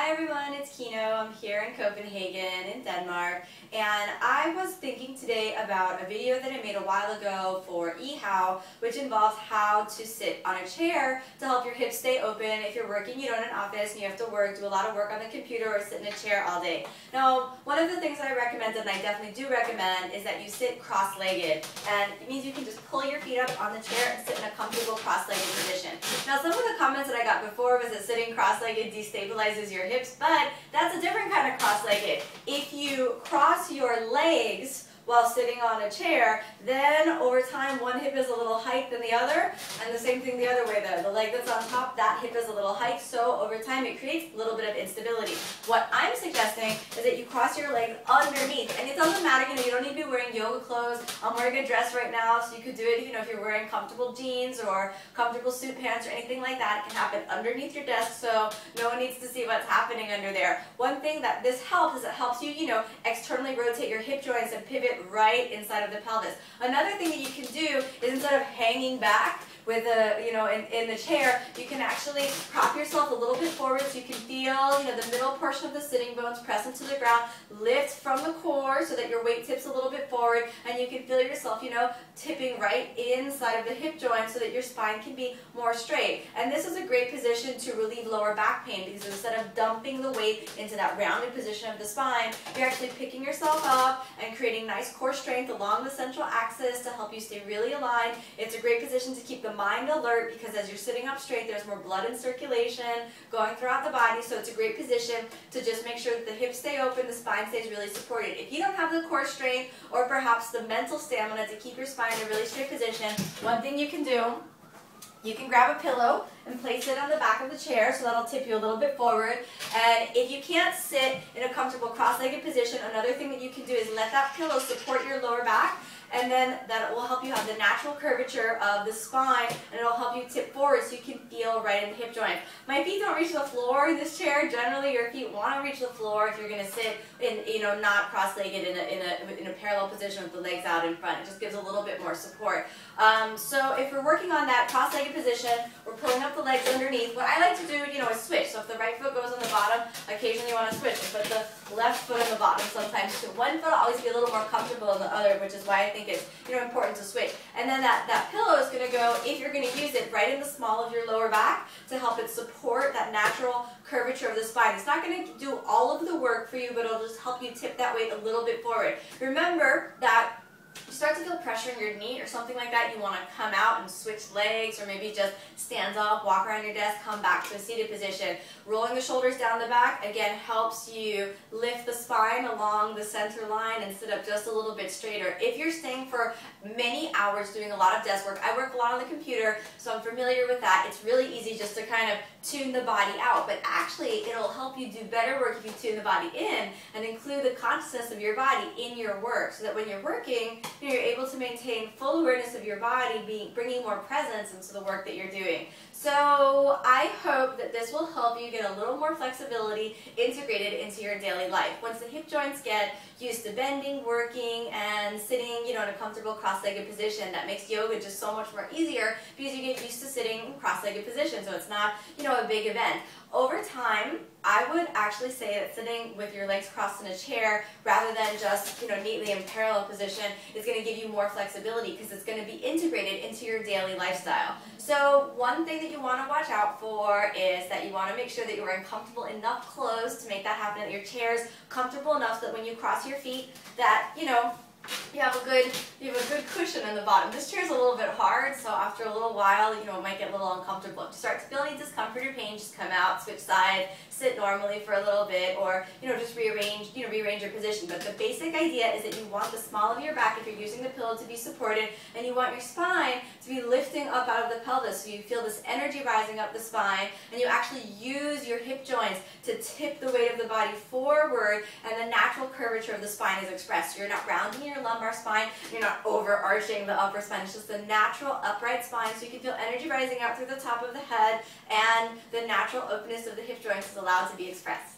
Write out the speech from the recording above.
Hi everyone, it's Kino. I'm here in Copenhagen in Denmark, and I was thinking today about a video that I made a while ago for eHow, which involves how to sit on a chair to help your hips stay open. If you're working, you know, in an office and you have to do a lot of work on the computer or sit in a chair all day. Now, one of the things that I recommend, and I definitely do recommend, is that you sit cross-legged, and it means you can just pull your feet up on the chair and sit in a comfortable cross-legged position. Now, some of the comments that I got before was that sitting cross-legged destabilizes your hips, but that's a different kind of cross-legged. If you cross your legs while sitting on a chair, then over time one hip is a little higher than the other, and the same thing the other way there. The leg that's on top, that hip is a little high, so over time it creates a little bit of instability. What I'm suggesting is that you cross your legs underneath, and it doesn't matter, you don't need to be wearing yoga clothes. I'm wearing a dress right now, so you could do it, if you're wearing comfortable jeans or comfortable suit pants or anything like that. It can happen underneath your desk, so no one needs to see what's happening under there. One thing that this helps is it helps you, externally rotate your hip joints and pivot right inside of the pelvis. Another thing that you can do is, instead of hanging back with in the chair, you can actually prop yourself a little bit forward so you can feel, the middle portion of the sitting bones press into the ground, lift from the core so that your weight tips a little bit forward, and you can feel yourself, tipping right inside of the hip joint so that your spine can be more straight. And this is a great position to relieve lower back pain, because instead of dumping the weight into that rounded position of the spine, you're actually picking yourself up and creating nice core strength along the central axis to help you stay really aligned. It's a great position to keep the mind alert, because as you're sitting up straight, there's more blood in circulation going throughout the body, so it's a great position to just make sure that the hips stay open, the spine stays really supported. If you don't have the core strength or perhaps the mental stamina to keep your spine in a really straight position, one thing you can do, you can grab a pillow and place it on the back of the chair, so that'll tip you a little bit forward. And if you can't sit in a comfortable cross-legged position, another thing that you can do is let that pillow support your lower back, and then that will help you have the natural curvature of the spine, and it'll help you tip forward so you can feel right in the hip joint. My feet don't reach the floor in this chair. Generally, your feet want to reach the floor if you're going to sit in, not cross-legged in a parallel position with the legs out in front. It just gives a little bit more support. So if we're working on that cross-legged position, we're pulling up the legs underneath. What I like to do, is switch. So if the right foot goes on the bottom, occasionally you want to switch. Put the left foot on the bottom sometimes too. One foot will always be a little more comfortable than the other, which is why I think it's important to switch. And then that pillow is going to go, if you're going to use it, right in the small of your lower back to help it support that natural curvature of the spine. It's not going to do all of the work for you, but it'll just help you tip that weight a little bit forward. Remember that you start to feel pressure in your knee or something like that, you want to come out and switch legs, or maybe just stand up, walk around your desk, come back to a seated position. Rolling the shoulders down the back, again, helps you lift the spine along the center line and sit up just a little bit straighter. If you're staying for many hours doing a lot of desk work, I work a lot on the computer, so I'm familiar with that. It's really easy just to kind of tune the body out, but actually it'll help you do better work if you tune the body in and include the consciousness of your body in your work, so that when you're working, you're able to maintain full awareness of your body, bringing more presence into the work that you're doing. So I hope that this will help you get a little more flexibility integrated into your daily life. Once the hip joints get used to bending, working, and sitting, in a comfortable cross-legged position, that makes yoga just so much more easier, because you get used to sitting in cross-legged position, so it's not, a big event. Over time, I would actually say that sitting with your legs crossed in a chair, rather than just, neatly in parallel position, is going to give you more flexibility, because it's going to be integrated into your daily lifestyle. So one thing that you want to watch out for is that you want to make sure that you're wearing comfortable enough clothes to make that happen, that your chair's comfortable enough so that when you cross your feet, that, you have a good cushion in the bottom. This chair is a little bit hard, so after a little while, it might get a little uncomfortable. If you start to feel any discomfort or pain, just come out, switch sides, sit normally for a little bit, or just rearrange your position. But the basic idea is that you want the small of your back, if you're using the pillow, to be supported, and you want your spine to be lifting up out of the pelvis, so you feel this energy rising up the spine, and you actually use your hip joints to tip the weight of the body forward, and the natural curvature of the spine is expressed. So you're not rounding your lumbar spine, you're not overarching the upper spine. It's just a natural upright spine, so you can feel energy rising out through the top of the head, and the natural openness of the hip joints is allowed to be expressed.